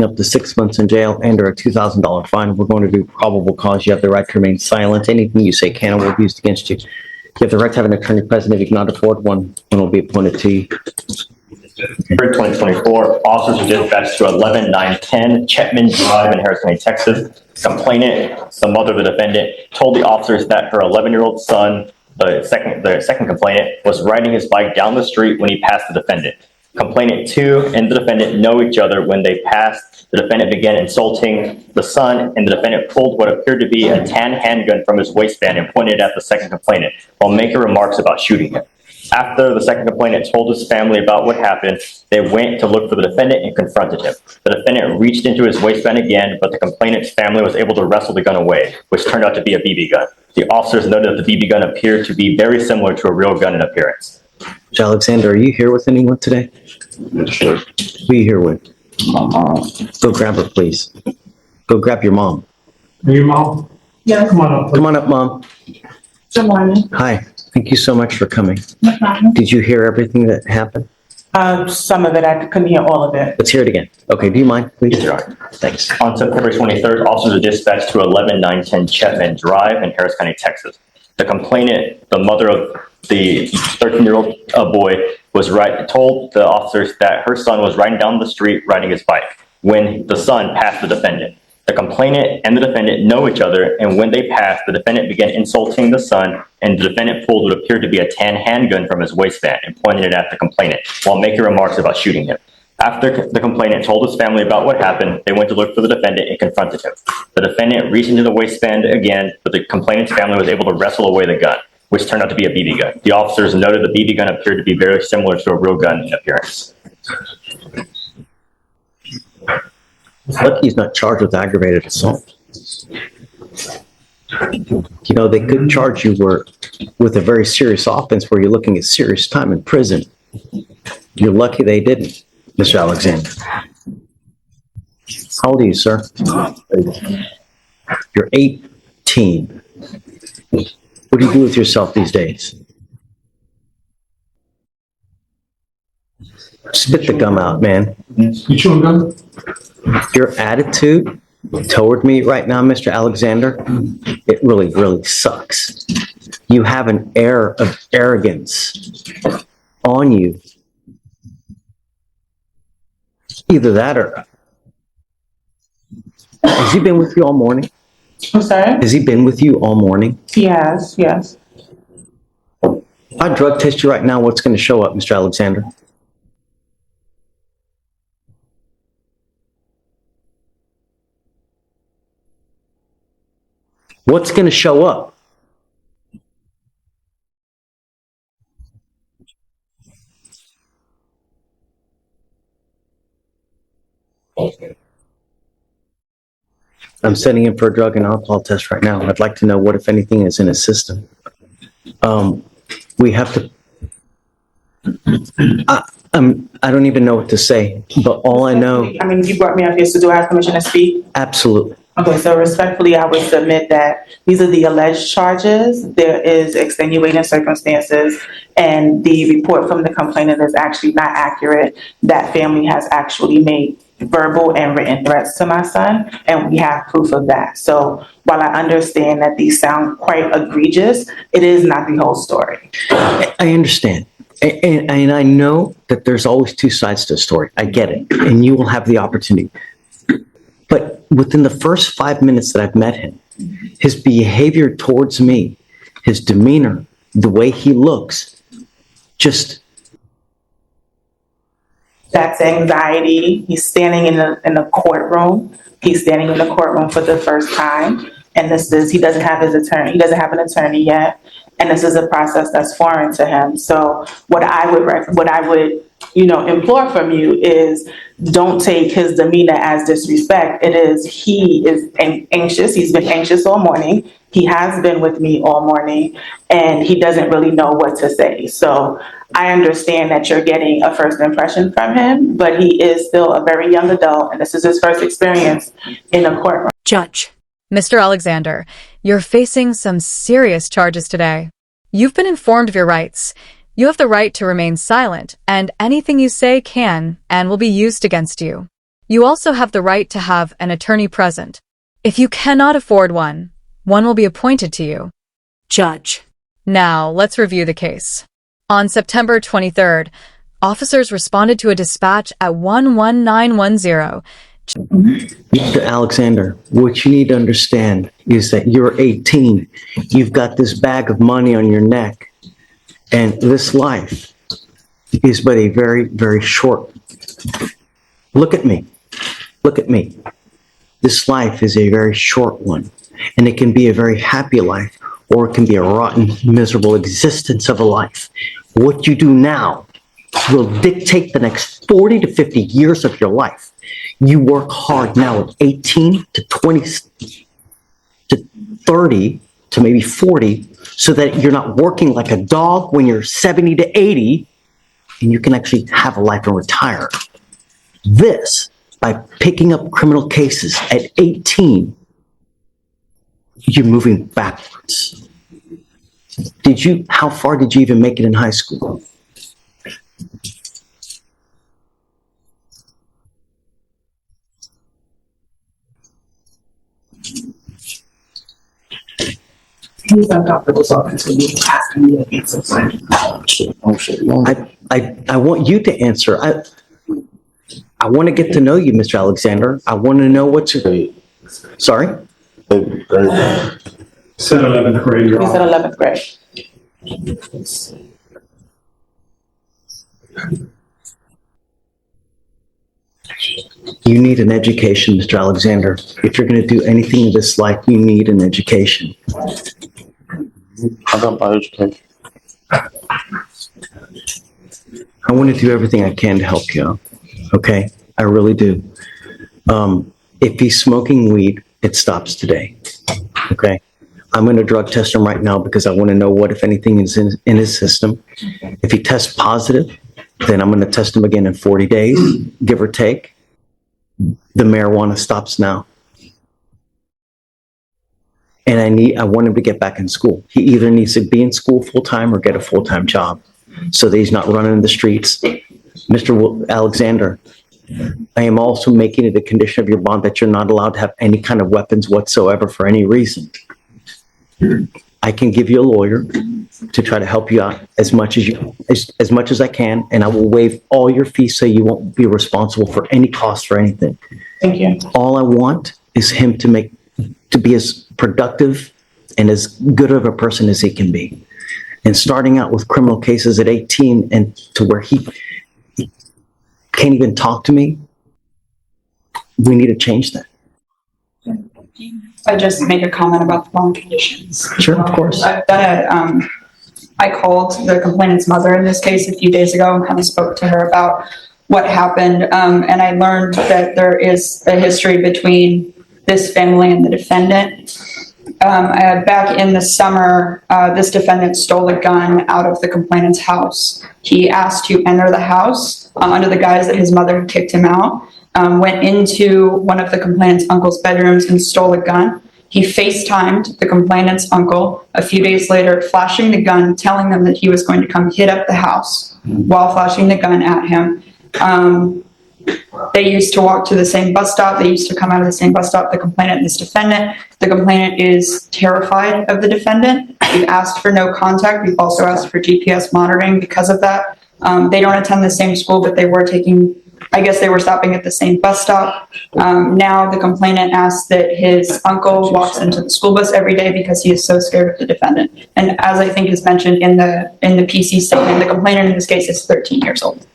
facing up to 6 months in jail and or a $2,000 fine. We're going to do probable cause. You have the right to remain silent. Anything you say can or will be used against you. You have the right to have an attorney present. If you cannot afford one will be appointed to you. 2024, officers were dispatched to 11910 Chapman Drive in Harris County, Texas. Complainant, the mother of the defendant, told the officers that her 11-year-old son, the second complainant, was riding his bike down the street when he passed the defendant. Complainant 2 and the defendant know each other. When they passed, the defendant began insulting the son, and the defendant pulled what appeared to be a tan handgun from his waistband and pointed at the second complainant while making remarks about shooting him. After the second complainant told his family about what happened, they went to look for the defendant and confronted him. The defendant reached into his waistband again, but the complainant's family was able to wrestle the gun away, which turned out to be a BB gun. The officers noted that the BB gun appeared to be very similar to a real gun in appearance. Judge Alexander, are you here with anyone today? Sure. Who are you here with? My mom. Go grab her, please. Go grab your mom. Are you mom? Yes. Come on up. Come on up, Mom. Good morning. Hi. Thank you so much for coming. No problem. Did you hear everything that happened? Some of it, I couldn't hear all of it. Let's hear it again. Okay, do you mind, please? Yes, Your Honor. Thanks. On September 23rd, officers were dispatched to 11910 Chapman Drive in Harris County, Texas. The complainant, the mother of the 13-year-old boy, told the officers that her son was riding down the street riding his bike when the son passed the defendant. The complainant and the defendant know each other, and when they passed, the defendant began insulting the son, and the defendant pulled what appeared to be a tan handgun from his waistband and pointed it at the complainant while making remarks about shooting him. After the complainant told his family about what happened, they went to look for the defendant and confronted him. The defendant reached into the waistband again, but the complainant's family was able to wrestle away the gun, which turned out to be a BB gun. The officers noted the BB gun appeared to be very similar to a real gun in appearance. Lucky he's not charged with aggravated assault. You know, they could charge you with a very serious offense where you're looking at serious time in prison. You're lucky they didn't, Mr. Alexander. How old are you, sir? You're 18. What do you do with yourself these days? Spit the gum out, man. You chewing gum? Your attitude toward me right now, Mr. Alexander, it really, really sucks. You have an air of arrogance on you. Either that or... Has he been with you all morning? I'm sorry? Has he been with you all morning? Yes, yes. If I drug test you right now, what's going to show up, Mr. Alexander? What's going to show up? I'm sending him for a drug and alcohol test right now. I'd like to know what, if anything, is in his system. We have to... I don't even know what to say, but all I know... I mean, you brought me up here, so do I have permission to speak? Absolutely. Okay, so respectfully, I would submit that these are the alleged charges. There is extenuating circumstances, and the report from the complainant is actually not accurate. That family has actually made verbal and written threats to my son, and we have proof of that. So while I understand that these sound quite egregious, it is not the whole story. I understand. And I know that there's always two sides to a story. I get it. And you will have the opportunity. But within the first 5 minutes that I've met him, his behavior towards me, his demeanor, the way he looks, just... That's anxiety. He's standing in the courtroom. He's standing in the courtroom for the first time. And he doesn't have his attorney. He doesn't have an attorney yet. And this is a process that's foreign to him. So what I would implore from you is don't take his demeanor as disrespect. He is anxious. He's been anxious all morning. He has been with me all morning, and he doesn't really know what to say. So I understand that you're getting a first impression from him, but he is still a very young adult, and this is his first experience in a courtroom. Judge, Mr. Alexander, you're facing some serious charges today. You've been informed of your rights. You have the right to remain silent, and anything you say can and will be used against you. You also have the right to have an attorney present. If you cannot afford one, one will be appointed to you. Judge. Now, let's review the case. On September 23rd, officers responded to a dispatch at 11910. Mr. Alexander, what you need to understand is that you're 18. You've got this bag of money on your neck, and this life is but a very, very short. Look at me. Look at me. This life is a very short one, and it can be a very happy life, or it can be a rotten, miserable existence of a life. What you do now will dictate the next 40 to 50 years of your life. You work hard now at 18 to 20 to 30 to maybe 40 so that you're not working like a dog when you're 70 to 80 and you can actually have a life and retire. This, by picking up criminal cases at 18, you're moving backwards. How far did you even make it in high school? He's uncomfortable talking to you, asking me to answer questions. Oh, shit. I want you to answer. I want to get to know you, Mr. Alexander. I want to know what's your... Sorry? Said 11th grade, Your He said Honor. 11th grade. You need an education, Mr. Alexander. If you're going to do anything in this life, you need an education. I got my education. I want to do everything I can to help you out. Okay? I really do. If he's smoking weed, it stops today. Okay? I'm going to drug test him right now because I want to know what, if anything, is in his system. If he tests positive, then I'm going to test him again in 40 days, give or take. The marijuana stops now. And I want him to get back in school. He either needs to be in school full-time or get a full-time job so that he's not running in the streets. Mr. Alexander, I am also making it a condition of your bond that you're not allowed to have any kind of weapons whatsoever for any reason. I can give you a lawyer to try to help you out as much as I can, and I will waive all your fees so you won't be responsible for any cost for anything. Thank you. All I want is him to be as productive and as good of a person as he can be. And starting out with criminal cases at 18 and to where he can't even talk to me, we need to change that. I just make a comment about the bond conditions. Sure, of course. I called the complainant's mother in this case a few days ago and kind of spoke to her about what happened. And I learned that there is a history between this family and the defendant. Back in the summer, this defendant stole a gun out of the complainant's house. He asked to enter the house under the guise that his mother had kicked him out. Went into one of the complainant's uncle's bedrooms and stole a gun. He FaceTimed the complainant's uncle a few days later, flashing the gun, telling them that he was going to come hit up the house while flashing the gun at him. They used to walk to the same bus stop. They used to come out of the same bus stop, the complainant and this defendant. The complainant is terrified of the defendant. We've asked for no contact. We've also asked for GPS monitoring because of that. They don't attend the same school, but they were stopping at the same bus stop. Now the complainant asks that his uncle walks into the school bus every day because he is so scared of the defendant. And as I think is mentioned in the PC statement, the complainant in this case is 13 years old.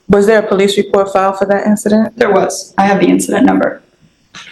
Was there a police report filed for that incident? There was. I have the incident number.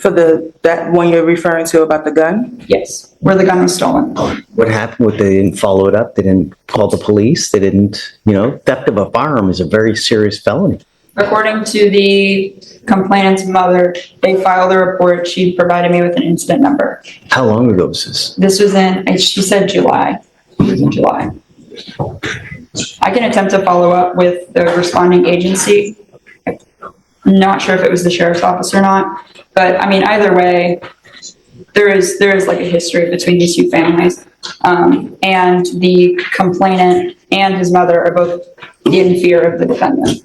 For that one you're referring to about the gun? Yes, where the gun was stolen. What happened? They didn't follow it up. They didn't call the police. They didn't, theft of a firearm is a very serious felony. According to the complainant's mother, they filed a report. She provided me with an incident number. How long ago was this? This was she said July. It was in July. I can attempt to follow up with the responding agency. I'm not sure if it was the sheriff's office or not, but I mean, either way, there is like a history between these two families. And the complainant and his mother are both in fear of the defendant.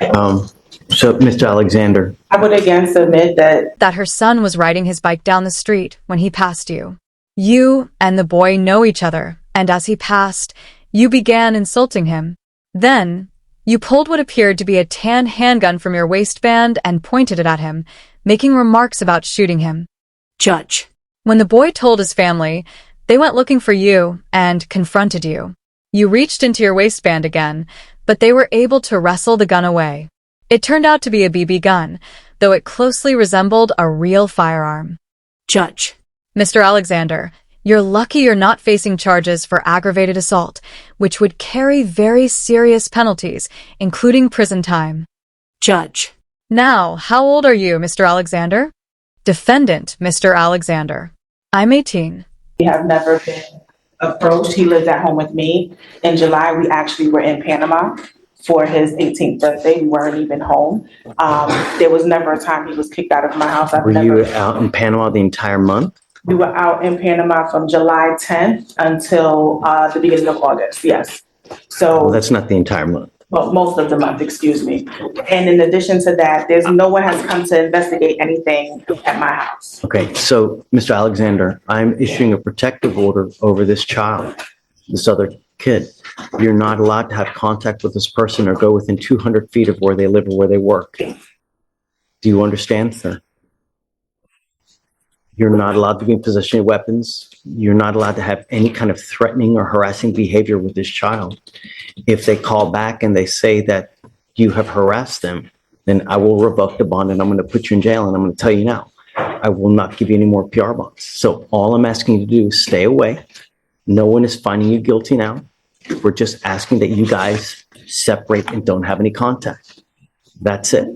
So, Mr. Alexander, I would again submit that Her son was riding his bike down the street when he passed you. You and the boy know each other, and as he passed, you began insulting him. Then, you pulled what appeared to be a tan handgun from your waistband and pointed it at him, making remarks about shooting him. Judge. When the boy told his family, they went looking for you and confronted you. You reached into your waistband again, but they were able to wrestle the gun away. It turned out to be a BB gun, though it closely resembled a real firearm. Judge. Mr. Alexander, you're lucky you're not facing charges for aggravated assault, which would carry very serious penalties, including prison time. Judge. Now, how old are you, Mr. Alexander? Defendant, Mr. Alexander. I'm 18. we have never been approached. He lives at home with me. In July, we actually were in Panama for his 18th birthday. We weren't even home. There was never a time he was kicked out of my house. Were you out in Panama the entire month? We were out in Panama from July 10th until the beginning of August, yes. Well, So, that's not the entire month. well, most of the month, excuse me. And in addition to that, no one has come to investigate anything at my house. Okay, so Mr. Alexander, I'm issuing a protective order over this child, this other kid. You're not allowed to have contact with this person or go within 200 feet of where they live or where they work. Do you understand, sir? You're not allowed to be in possession of weapons. You're not allowed to have any kind of threatening or harassing behavior with this child. If they call back and they say that you have harassed them, then I will revoke the bond and I'm going to put you in jail. And I'm going to tell you now, I will not give you any more PR bonds. So all I'm asking you to do is stay away. No one is finding you guilty now. We're just asking that you guys separate and don't have any contact. That's it.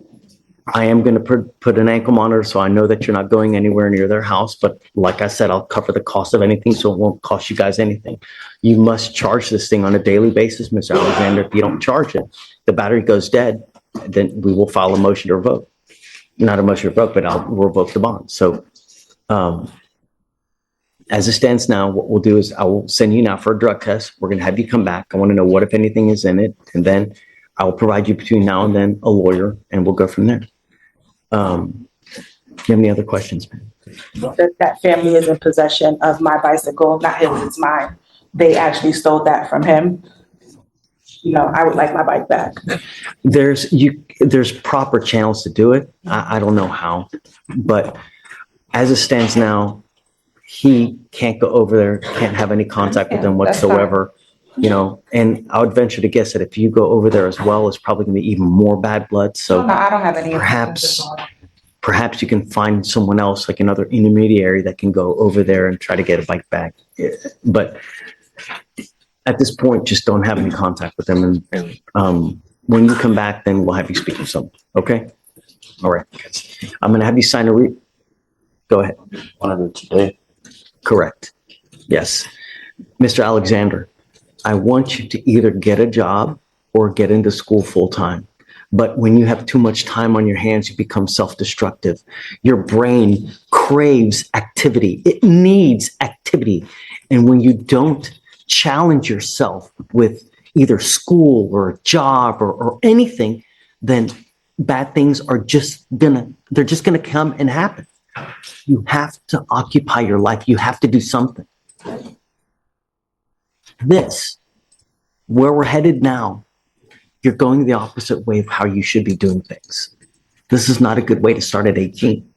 I am going to put an ankle monitor so I know that you're not going anywhere near their house. But like I said, I'll cover the cost of anything, so it won't cost you guys anything. You must charge this thing on a daily basis, Mr. Alexander. If you don't charge it, the battery goes dead, then we will file a motion to revoke. Not a motion to revoke, but I'll revoke the bond. So as it stands now, what we'll do is I will send you now for a drug test. We're going to have you come back. I want to know what, if anything, is in it. And then I will provide you between now and then a lawyer, and we'll go from there. Do you have any other questions, man? That family is in possession of my bicycle, not his, it's mine. They actually stole that from him. You know, I would like my bike back. There's proper channels to do it. I don't know how, but as it stands now, he can't go over there, can't have any contact with them That's fine. whatsoever. You know, and I would venture to guess that if you go over there as well, it's probably going to be even more bad blood. So No, I don't have any. perhaps you can find someone else, like another intermediary, that can go over there and try to get a bike back. But at this point, just don't have any contact with them. And when you come back, then we'll have you speak to someone. Okay? All right. I'm going to have you sign a Go ahead. Want to do it today? Correct. Yes. Mr. Alexander, I want you to either get a job or get into school full time. But when you have too much time on your hands, you become self-destructive. Your brain craves activity. It needs activity. And when you don't challenge yourself with either school or a job or anything, then bad things are they're just gonna come and happen. You have to occupy your life. You have to do something. Where we're headed now, you're going the opposite way of how you should be doing things. This is not a good way to start at 18.